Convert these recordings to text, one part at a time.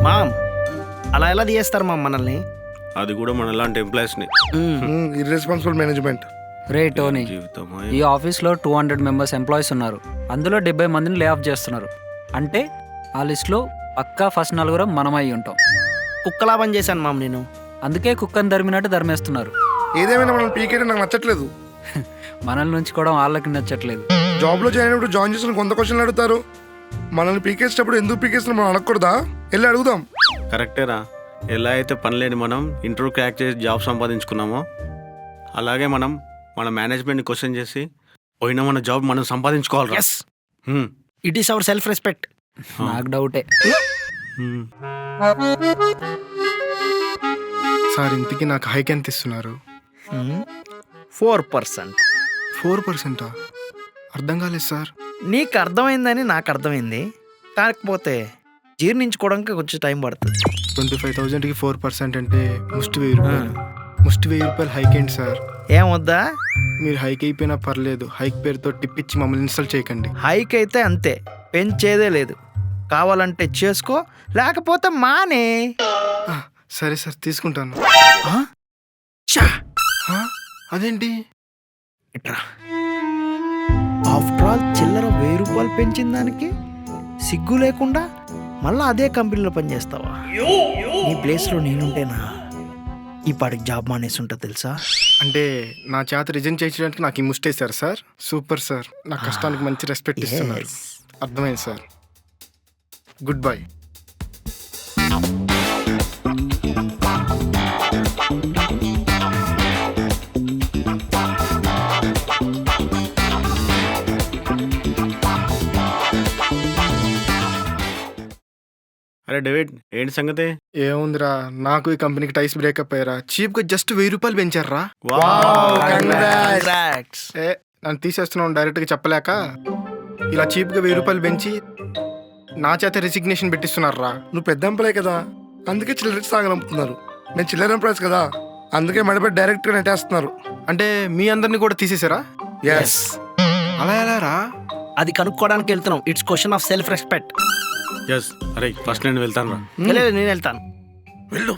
Ma'am అలా ఎలా తీయేస్తారు ma'am మనల్ని? అది కూడా మనలాంటి ఎంప్లాయీస్ని. Irresponsible management. రే టోనీ, జీవితమా ఈ ఆఫీస్లో 200 మెంబర్స్ ఎంప్లాయీస్ ఉన్నారు. అందులో 70 మందిని లే ఆఫ్ చేస్తున్నారు. అంటే ఆ లిస్ట్లో పక్కా ఫస్ట్ 4 మనమై ఉంటాం. కుక్కలా పని చేశాను మామ్ నేను. అందుకే కుక్కని ధర్మినట్టు ధర్మేస్తున్నారు. ఏదేమైనా మనం పీకేయడం నాకు నచ్చట్లేదు. మనల్ని ఉంచుకోవడం వాళ్ళకి నచ్చట్లేదు. జాబ్లో జాయిన్ అయినప్పుడు జాయిన్ చేసిన 100 క్వశ్చన్లు అడుగుతారు. మనల్ని పీకేసేటప్పుడు ఎందుకు పీకేస్తున్నా మనం అడగకూడదా? వెళ్ళి అడుగుదాం. కరెక్టేరా. ఎలా అయితే పని లేని మనం ఇంటర్వ్యూ క్రాక్ చేసి జాబ్ సంపాదించుకున్నామో అలాగే మనం మన మేనేజ్మెంట్ని క్వశ్చన్ చేసి పోయినా మన జాబ్ మనం సంపాదించుకోవాలి. Yes, it is our self respect. నాకు డౌటే. సార్ ఇంటికి నాకు హైక్ ఎంత ఇస్తున్నారు? 4%. 4%? అర్థం కాలేదు సార్. నీకు అర్థమైందని నాకు అర్థమైంది, కాకపోతే జీర్ణించుకోవడానికి కొంచెం టైం పడుతుంది. 25,000కి 4% అంటే ముష్టి 1000 రూపాయలు. ముష్టి 1000 రూపాయలు హైక్ ఏంటి సార్? ఏమొద్దా? మీరు హైక్ అయిపోయినా పర్లేదు, హైక్ పేరుతో టిప్ ఇచ్చి మమ్మల్ని ఇన్స్టాల్ చేయకండి. హైక్ అయితే అంతే, పెంచేదే లేదు. కావాలంటే చేసుకో, లేకపోతే మానే. ఆ, సరే సార్ తీసుకుంటాను. ఛా! ఆ, అదేంటి? ఇట్రా. ఆఫ్టర్ ఆల్ చిల్లర 1000 రూపాయలు పెంచిన దానికి సిగ్గు లేకుండా మళ్ళీ అదే కంపెనీలో పనిచేస్తావా? నీ ప్లేస్లో నేనుంటేనా ఈ పాటికి జాబ్ మానేసి ఉంటా తెలుసా? అంటే నా చేత రిజైన్ చేయించడానికి నాకు ఈ ముష్టి వేశారు సార్. సూపర్ సార్, నా కష్టానికి మంచి రెస్పెక్ట్ ఇస్తున్నారు. అర్థమైంది సార్. Good by. అరే డేవిడ్, ఏంటి సంగతి? ఏముందిరా, నాకు ఈ కంపెనీకి టైస్ బ్రేకప్ అయ్యారా. చీప్గా జస్ట్ 1000 రూపాయలు పెంచారా. Congrats. నన్ను తీసేస్తున్నాను డైరెక్ట్గా చెప్పలేక ఇలా చీప్గా 1000 రూపాయలు పెంచి నా చేత రెసిగ్నేషన్ పెట్టిస్తున్నారా. నువ్వు పెద్ద ఎంప్లాయ్ కదా, అందుకే చిల్లర సాగనంపుతున్నారు. నేను చిల్లర ఎంప్లాయ్స్ కదా, అందుకే మడిపెట్టి డైరెక్ట్గా నెట్టేస్తున్నారు. అంటే మీ అందరినీ కూడా తీసేసారా? ఎస్. అలా ఎలా రా? అది కనుక్కోవడానికి వెళ్తున్నాం. It's question of self respect. Yes. అరే ఫస్ట్ నేను వెళ్తాను రా. లేదు, నేను వెళ్తాను. వెళ్ళు.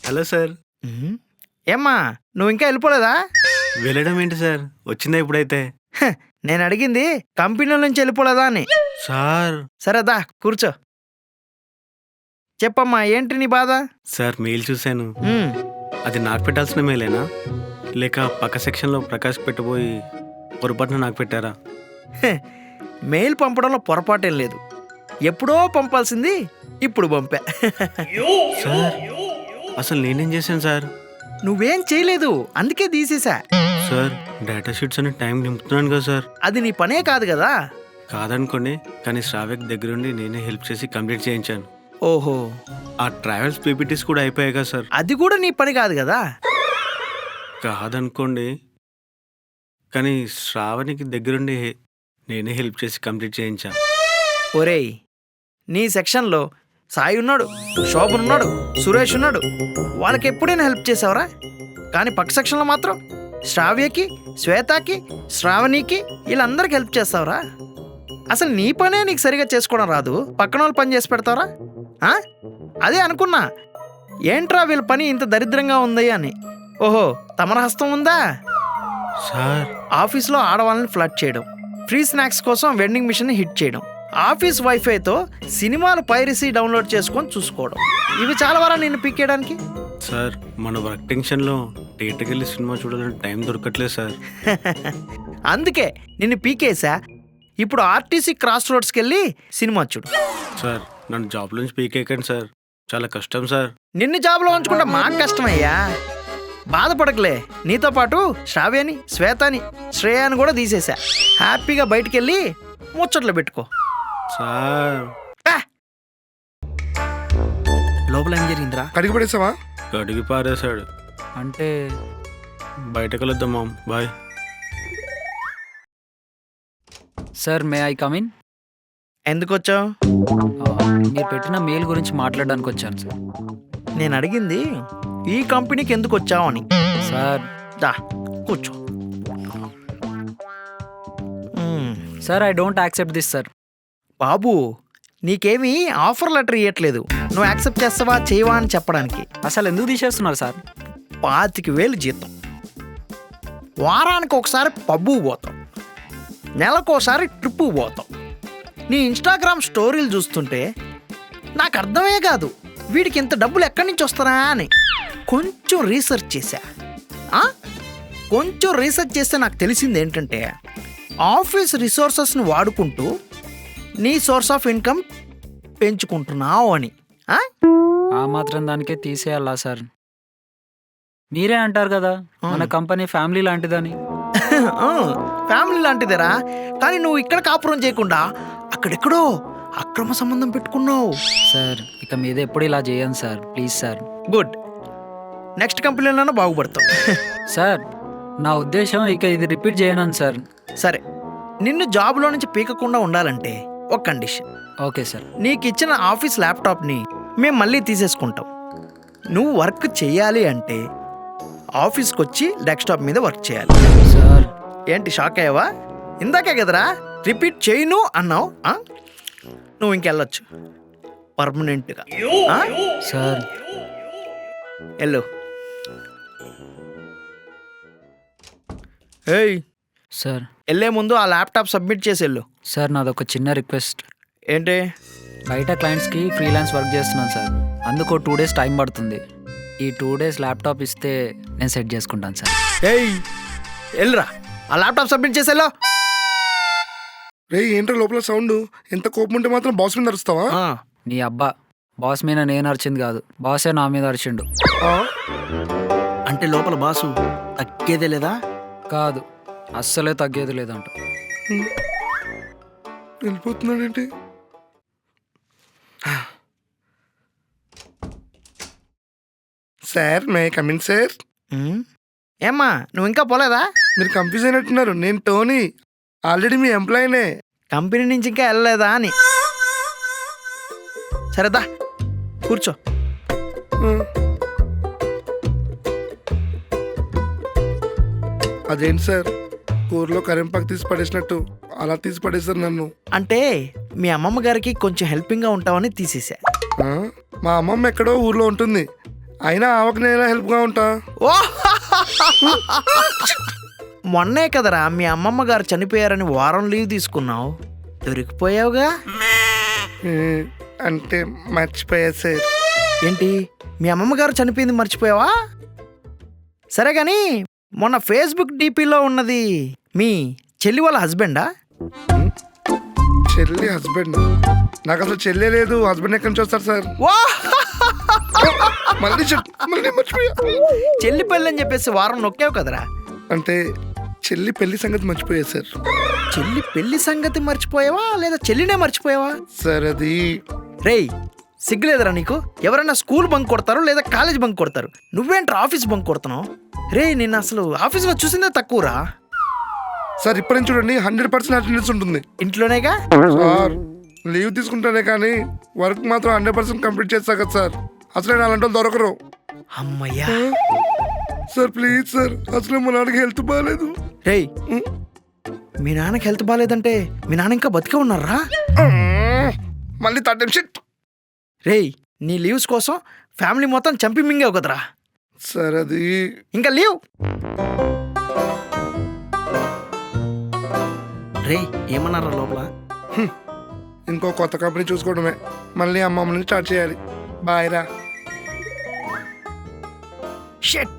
Hello sir. ఏమ్మా, నువ్వు ఇంకా వెళ్ళిపోలేదా? వెళ్ళడం ఏంటి సార్, వచ్చిందా ఇప్పుడైతే? నేను అడిగింది కంపెనీ నుంచి వెళ్ళిపోలేదా అని. సార్. సరేదా కూర్చో. చెప్పమ్మా, ఏంటి నీ బాధ? సార్ మెయిల్ చూశాను. అది నాకు పెట్టాల్సిన మెయిలేనా, లేక పక్క సెక్షన్లో ప్రకాష్ పెట్టబోయి పొరపాటున నాకు పెట్టారా? మెయిల్ పంపడంలో పొరపాటేం లేదు. ఎప్పుడో పంపాల్సింది ఇప్పుడు పంపా. సార్ అసలు నేనేం చేశాను సార్? నువ్వేం చేయలేదు, అందుకే తీసేసా. సార్ డేటా షీట్స్ అని టైం నింపుతున్నాను కదా సార్. అది నీ పనే కాదు కదా. కాదనుకోండి, కానీ శ్రావ్యక్ దగ్గరుండి నేనే హెల్ప్ చేసి కంప్లీట్ చేయించాను. ఓహో, ఆ ట్రావెల్స్ పీపీటీస్ కూడా అయిపోయాయి కదా సార్. అది కూడా నీ పని కాదు కదా. కాదనుకోండి, కానీ శ్రావణికి దగ్గరుండి నేనే హెల్ప్ చేసి కంప్లీట్ చేయించాను. ఒరేయ్, నీ సెక్షన్లో సాయి ఉన్నాడు, శోభన్ ఉన్నాడు, సురేష్ ఉన్నాడు. వాళ్ళకి ఎప్పుడైనా హెల్ప్ చేసావరా? కానీ పక్క సెక్షన్లో మాత్రం శ్రావ్యకి, శ్వేతకి, శ్రావణికి వీళ్ళందరికీ హెల్ప్ చేస్తావరా? అసలు నీ పనే నీకు సరిగా చేసుకోవడం రాదు, పక్కన వాళ్ళు పని చేసి పెడతావరా? అదే అనుకున్నా, ఏంట్రా వీళ్ళ పని ఇంత దరిద్రంగా ఉంది అని. ఓహో, తమర హస్తం ఉందా? సార్ ఆఫీస్లో ఆడవాళ్ళని ఫ్లడ్ చేయడం, ఫ్రీ స్నాక్స్ కోసం వెండింగ్ మిషన్ హిట్ చేయడం, ఆఫీస్ వైఫైతో సినిమాలు పైరసీ డౌన్లోడ్ చేసుకొని చూసుకోవడం, ఇవి చాలా వరా నిన్ను పీకేయడానికి. సార్ మన వర్క్ టెన్షన్లో థియేటర్కి వెళ్ళి సినిమా చూడాలని టైం దొరకట్లేదు సార్. అందుకే నిన్ను పీకేసా. ఇప్పుడు ఆర్టీసీ క్రాస్ రోడ్స్కి వెళ్ళి సినిమా చూడు. సార్ నన్ను జాబ్ నుంచి పీకేయకండి సార్, చాలా కష్టం సార్. నిన్ను జాబ్లో ఉంచుకుంటే మాకు కష్టమయ్యా. బాధపడకలే, నీతో పాటు శ్రావ్యని, శ్వేతని, శ్రేయాని కూడా తీసేసా. హ్యాపీగా బయటికి వెళ్ళి ముచ్చట్లు పెట్టుకో. సార్ లోపల ఏం జరిగిందిరా? కడిగి పడేసావా? గడిగి పారేశాడు. అంటే బయట కలుద్దాం ma'am, bye. Sir, may I come in? ఎందుకు వచ్చావు? మీరు పెట్టిన మెయిల్ గురించి మాట్లాడడానికి వచ్చాను సార్. నేను అడిగింది ఈ కంపెనీకి ఎందుకు వచ్చావు అని. సార్ దా కూర్చో. Sir, I don't accept this sir. బాబు, నీకేమీ ఆఫర్ లెటర్ ఇవ్వట్లేదు, నువ్వు యాక్సెప్ట్ చేస్తావా చేయవా అని చెప్పడానికి. అసలు ఎందుకు తీసేస్తున్నారు సార్? 25,000 జీతం, వారానికి ఒకసారి పబ్బు పోతాం, నెలకోసారి ట్రిప్పు పోతాం. నీ ఇన్స్టాగ్రామ్ స్టోరీలు చూస్తుంటే నాకు అర్థమే కాదు వీడికి ఇంత డబ్బులు ఎక్కడి నుంచి వస్తారా అని. కొంచెం రీసెర్చ్ చేశా. కొంచెం రీసెర్చ్ చేస్తే నాకు తెలిసింది ఏంటంటే ఆఫీస్ రిసోర్సెస్ని వాడుకుంటూ నీ సోర్స్ ఆఫ్ ఇన్కమ్ పెంచుకుంటున్నావు అని. ఆ మాత్రం దానికే తీసేయాలా సార్? మీరే అంటారు కదా మన కంపెనీ ఫ్యామిలీ లాంటిదని. ఫ్యామిలీ లాంటిదేరా, కానీ నువ్వు ఇక్కడ కాపురం చేయకుండా అక్కడెక్కడో అక్రమ సంబంధం పెట్టుకున్నావు. సార్ ఇక మీద ఎప్పుడు ఇలా చేయను sir, please sir. Good, next కంపెనీలోనూ బాగుపడతావు. సార్ నా ఉద్దేశం ఇక ఇది రిపీట్ చేయను సార్. సరే, నిన్ను జాబ్లో నుంచి పీకకుండా ఉండాలంటే ఒక కండిషన్. Okay sir. నీకు ఇచ్చిన ఆఫీస్ ల్యాప్టాప్ని మేము మళ్ళీ తీసేసుకుంటాం. నువ్వు వర్క్ చేయాలి అంటే ఆఫీస్కి వచ్చి డెస్క్టాప్ మీద వర్క్ చేయాలి. సార్ ఏంటి షాక్ అయ్యావా? ఇందాకే కదరా రిపీట్ చేయను అన్నావు. నువ్వు ఇంకెళ్ళొచ్చు పర్మనెంట్గా. సార్ వెళ్ళు. ఏయ్, సార్ వెళ్ళే ముందు ఆ ల్యాప్టాప్ సబ్మిట్ చేసి వెళ్ళు. సార్ నాదొక చిన్న రిక్వెస్ట్. ఏంటి? బయట క్లయింట్స్కి ఫ్రీలాన్స్ వర్క్ చేస్తున్నాను సార్, అందుకో 2 days టైం పడుతుంది. ఈ 2 days ల్యాప్టాప్ ఇస్తే నేను సెట్ చేసుకుంటాను సార్. ఏయ్, వెళ్ళరా, ఆ ల్యాప్టాప్ సబ్మిట్ చేసి వెళ్ళు. రే ఏంటో లోపల సౌండ్, ఎంత కోపం ఉంటే మాత్రం బాస్ మీద అరుస్తావా? నీ అబ్బా, బాస్ మీద నేను అరిచింది కాదు, బాసే నా మీద అరిచిండు. అంటే లోపల బాసు తగ్గేదే లేదా? కాదు, అస్సలే తగ్గేది లేదంట. వెళ్ళిపోతున్నాడేంటి? Sir may come in sir. ఏమ్మా నువ్వు ఇంకా పోలేదా? మీరు కన్ఫ్యూజ్ అయినట్టున్నారు, నేను టోనీ, ఆల్రెడీ మీ ఎంప్లాయీనే. కంపెనీ నుంచి ఇంకా వెళ్ళలేదా అని. సరేదా, కూర్చో. అదేంటి సార్, కూరలో కరింపాకు తీసి పడేసినట్టు అలా తీసి పడేసారు నన్ను. అంటే మీ అమ్మమ్మ గారికి కొంచెం హెల్పింగ్గా ఉంటామని తీసేసా. మా అమ్మమ్మ ఎక్కడో ఊర్లో ఉంటుంది, అయినా ఆవకు నేను హెల్ప్గా ఉంటా. ఓ మొన్నే కదరా మీ అమ్మమ్మ గారు చనిపోయారని వారం లీవ్ తీసుకున్నావు, దొరికిపోయావుగా. అంటే మర్చిపోయా సార్. ఏంటి, మీ అమ్మమ్మ గారు చనిపోయింది మర్చిపోయావా? సరే కానీ మొన్న ఫేస్బుక్ డీపీలో ఉన్నది మీ చెల్లి వాళ్ళ హస్బెండా? చెల్లి హస్బెండ్? నాకు అసలు చెల్లే లేదు, హస్బెండ్ ఎక్కడి నుంచి వస్తారు సార్? మళ్ళీ మర్చిపోయా. చెల్లి పెళ్ళి అని చెప్పేసి వారం నొక్కావు కదరా. అంటే చెల్లి పెళ్లి సంగతి మర్చిపోయా సార్. చెల్లి పెళ్లి సంగతి మర్చిపోయావా లేదా చెల్లినే మర్చిపోయావా? సార్ అది రేయ్, సిగ్గులేదురా నీకు? ఎవరైనా స్కూల్ బంక్ కొడతారు లేదా కాలేజ్ బంక్ కొడతారు, నువ్వేంట్రా ఆఫీస్ బంక్ కొడుతున్నావు? రే, నేను అసలు ఆఫీస్లో చూసిందే తక్కువరా. సార్ ఇప్పటి నుంచి చూడండి 100% అటెండెన్స్ ఉంటుంది. ఇంట్లోనేగా సార్ లీవ్ తీసుకుంటానే కానీ వర్క్ మాత్రం 100% కంప్లీట్ చేస్తా కదా సార్. అసలే నా అలాంటి వాళ్ళు దొరకరు. అమ్మయ్యా. సార్ ప్లీజ్ సార్, అసలే మా నాన్నకి హెల్త్ బాగాలేదు. రేయ్, మీ నాన్నకి హెల్త్ బాగాలేదంటే మీ నాన్న ఇంకా బతికే ఉన్నారా? మళ్ళీ థర్డ్ టైం షిట్. రేయ్, నీ లీవ్స్ కోసం ఫ్యామిలీ మొత్తం చంపి మింగావు కదరా. సార్ అది ఇంకా లీవ్. రేయ్, ఏమన్నారా లోపల? ఇంకో కొత్త కంపెనీ చూసుకోవడమే, మళ్ళీ అమ్మమ్మ నుంచి స్టార్ట్ చేయాలి. బాయ్ రా. షిట్.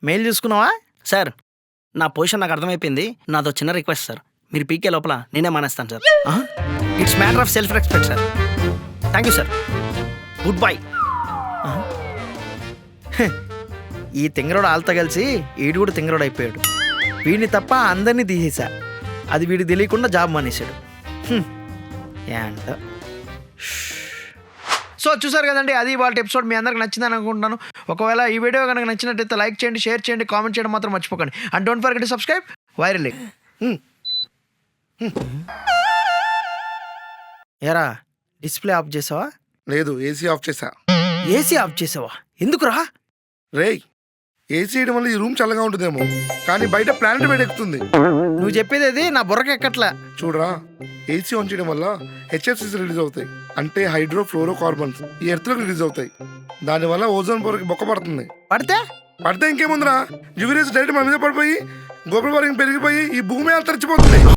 మెయిల్ చూసుకున్నావా? సార్ నా పొజిషన్ నాకు అర్థమైపోయింది, నాదో చిన్న రిక్వెస్ట్ సార్. మీరు పీకే లోపల నేనే మానేస్తాను sir. It's matter of self respect sir. Thank you sir, good bye. ఈ తింగరోడు ఆళ్ళతో కలిసి ఈడు కూడా తింగరోడు అయిపోయాడు. వీడిని తప్ప అందరినీ తీసేశా, అది వీడికి తెలియకుండా జాబ్ మానేశాడు. ఏంటో. సో చూసారు కదండి, అది వాళ్ళ ఎపిసోడ్. మీ అందరికి నచ్చిందని అనుకుంటున్నాను. ఒకవేళ ఈ వీడియో కనుక నచ్చినట్టయితే లైక్ చేయండి, షేర్ చేయండి, కామెంట్ చేయడం మాత్రం మర్చిపోకండి. And don't forget to subscribe. Viral ఏరా, డిస్ప్లే ఆఫ్ చేసావా? లేదు, ఏసీ ఆఫ్ చేసా. ఏసీ ఆఫ్ చేసావా? ఎందుకురా? రేయ్, ఏసీ వేయడం వల్ల ఈ రూమ్ చల్లగా ఉంటుందేమో, కానీ బయట ప్లానెట్ వేడెక్కుతుంది. నువ్వు చెప్పేది అది నా బుర్రకి ఎక్కట్లా. చూడరా, ఏసీ ఆన్ చేయడం వల్ల హెచ్ఎఫ్సీస్ రిలీజ్ అవుతాయి, అంటే హైడ్రో ఫ్లోరో కార్బన్స్ ఈ ఎర్త్లో రిలీజ్ అవుతాయి. దానివల్ల ఓజోన్ పొరకి బొక్క పడుతుంది. పడితే ఇంకేముందిరా, యువరేస్ డైరెక్ట్ మన మీద పడిపోయి గ్లోబల్ వార్మింగ్ పెరిగిపోయి ఈ భూమి అంతరించిపోతుంది.